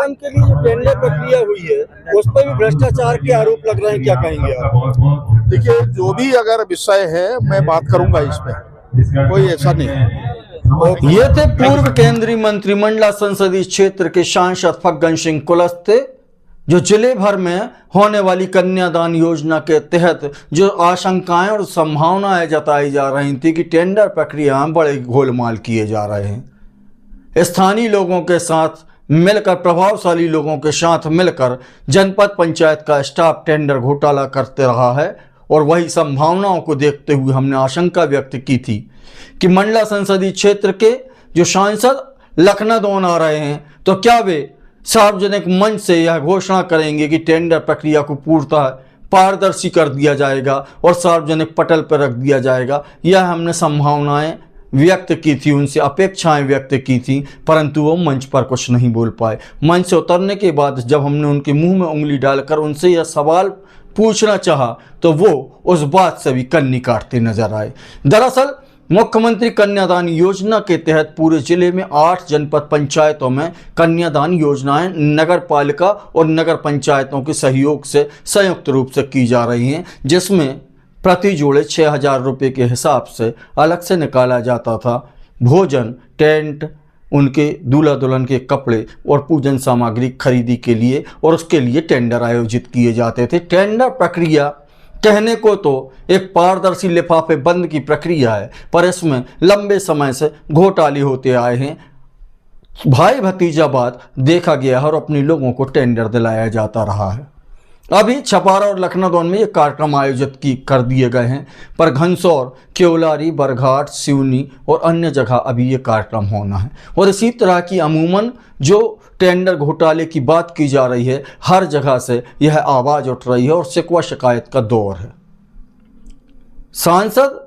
कार्यक्रम के लिए जो टेंडर प्रक्रिया हुई है उस पर भी भ्रष्टाचार के आरोप लग रहे हैं, क्या कहेंगे आप? देखिए, जो भी अगर विषय है मैं बात करूंगा इस पे, कोई ऐसा नहीं है। ये थे पूर्व केंद्रीय मंत्री मंडला संसदीय क्षेत्र के सांसद फग्गन सिंह कुलस्ते, जो जिले भर में होने वाली कन्यादान योजना के तहत जो आशंकाएं और संभावनाएं जताई जा रही थी कि टेंडर प्रक्रिया में बड़े गोलमाल किए जा रहे हैं। स्थानीय लोगों के साथ मिलकर, प्रभावशाली लोगों के साथ मिलकर जनपद पंचायत का स्टाफ टेंडर घोटाला करते रहा है और वही संभावनाओं को देखते हुए हमने आशंका व्यक्त की थी कि मंडला संसदीय क्षेत्र के जो सांसद लखनादौन आ रहे हैं तो क्या वे सार्वजनिक मंच से यह घोषणा करेंगे कि टेंडर प्रक्रिया को पूर्णतः पारदर्शी कर दिया जाएगा और सार्वजनिक पटल पर रख दिया जाएगा। यह हमने संभावनाएं व्यक्त की थी, उनसे अपेक्षाएं व्यक्त की थी, परंतु वो मंच पर कुछ नहीं बोल पाए। मंच से उतरने के बाद जब हमने उनके मुंह में उंगली डालकर उनसे यह सवाल पूछना चाहा तो वो उस बात से भी कन्नी काटते नजर आए। दरअसल मुख्यमंत्री कन्यादान योजना के तहत पूरे जिले में 8 जनपद पंचायतों में कन्यादान योजनाएं नगर पालिका और नगर पंचायतों के सहयोग से संयुक्त रूप से की जा रही हैं, जिसमें प्रति जोड़े 6,000 रुपये के हिसाब से अलग से निकाला जाता था। भोजन, टेंट, उनके दूल्हा दुल्हन के कपड़े और पूजन सामग्री खरीदी के लिए और उसके लिए टेंडर आयोजित किए जाते थे। टेंडर प्रक्रिया कहने को तो एक पारदर्शी लिफाफे बंद की प्रक्रिया है, पर इसमें लंबे समय से घोटाले होते आए हैं। भाई भतीजावाद देखा गया है और अपने लोगों को टेंडर दिलाया जाता रहा है। अभी छपारा और लखनादौन में ये कार्यक्रम आयोजित कर दिए गए हैं, पर घनसौर, केवलारी, बरघाट, सिवनी और अन्य जगह अभी ये कार्यक्रम होना है। और इसी तरह की अमूमन जो टेंडर घोटाले की बात की जा रही है, हर जगह से यह आवाज़ उठ रही है और शिकवा शिकायत का दौर है। सांसद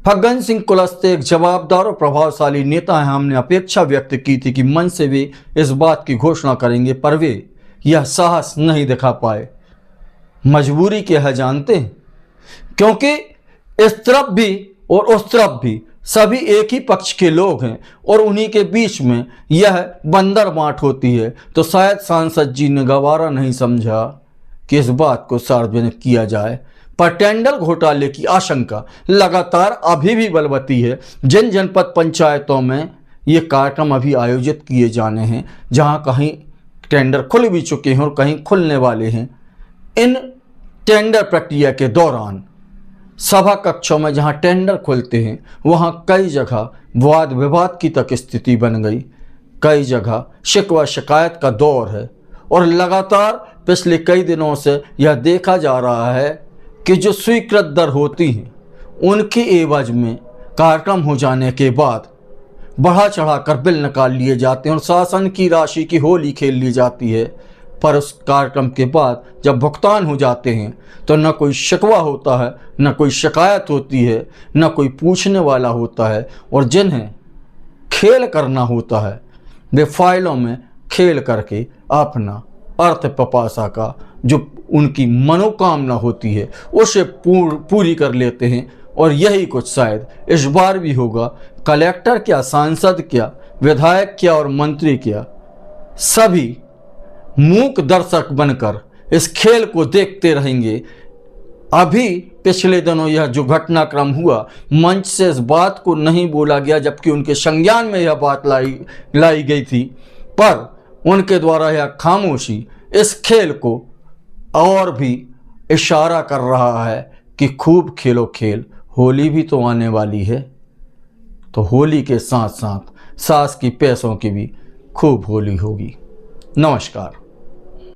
फग्गन सिंह कुलस्ते एक जवाबदार और प्रभावशाली नेता हैं। हमने अपेक्षा व्यक्त की थी कि मन से वे इस बात की घोषणा करेंगे, पर वे यह साहस नहीं दिखा पाए। मजबूरी क्या है जानते हैं? क्योंकि इस तरफ भी और उस तरफ भी सभी एक ही पक्ष के लोग हैं और उन्हीं के बीच में यह बंदर बांट होती है। तो शायद सांसद जी ने गवारा नहीं समझा कि इस बात को सार्वजनिक किया जाए, पर टेंडर घोटाले की आशंका लगातार अभी भी बलवती है। जिन जनपद पंचायतों में ये कार्यक्रम अभी आयोजित किए जाने हैं, जहाँ कहीं टेंडर खुल भी चुके हैं और कहीं खुलने वाले हैं, इन टेंडर प्रक्रिया के दौरान सभा कक्षों में जहां टेंडर खुलते हैं वहां कई जगह वाद विवाद की तक स्थिति बन गई। कई जगह शिकवा शिकायत का दौर है और लगातार पिछले कई दिनों से यह देखा जा रहा है कि जो स्वीकृत दर होती हैं उनके एवज में कार्यक्रम हो जाने के बाद बढ़ा चढ़ा कर बिल निकाल लिए जाते हैं और शासन की राशि की होली खेल ली जाती है। पर उस कार्यक्रम के बाद जब भुगतान हो जाते हैं तो न कोई शिकवा होता है, न कोई शिकायत होती है, न कोई पूछने वाला होता है। और जिन्हें खेल करना होता है वे फाइलों में खेल करके अपना अर्थ पिपासा का जो उनकी मनोकामना होती है उसे पूरी कर लेते हैं। और यही कुछ शायद इस बार भी होगा। कलेक्टर क्या, सांसद क्या, विधायक क्या और मंत्री क्या, सभी मूक दर्शक बनकर इस खेल को देखते रहेंगे। अभी पिछले दिनों यह जो घटनाक्रम हुआ, मंच से इस बात को नहीं बोला गया जबकि उनके संज्ञान में यह बात लाई गई थी, पर उनके द्वारा यह खामोशी इस खेल को और भी इशारा कर रहा है कि खूब खेलो खेल। होली भी तो आने वाली है, तो होली के साथ साथ सास की पैसों की भी खूब होली होगी। नमस्कार।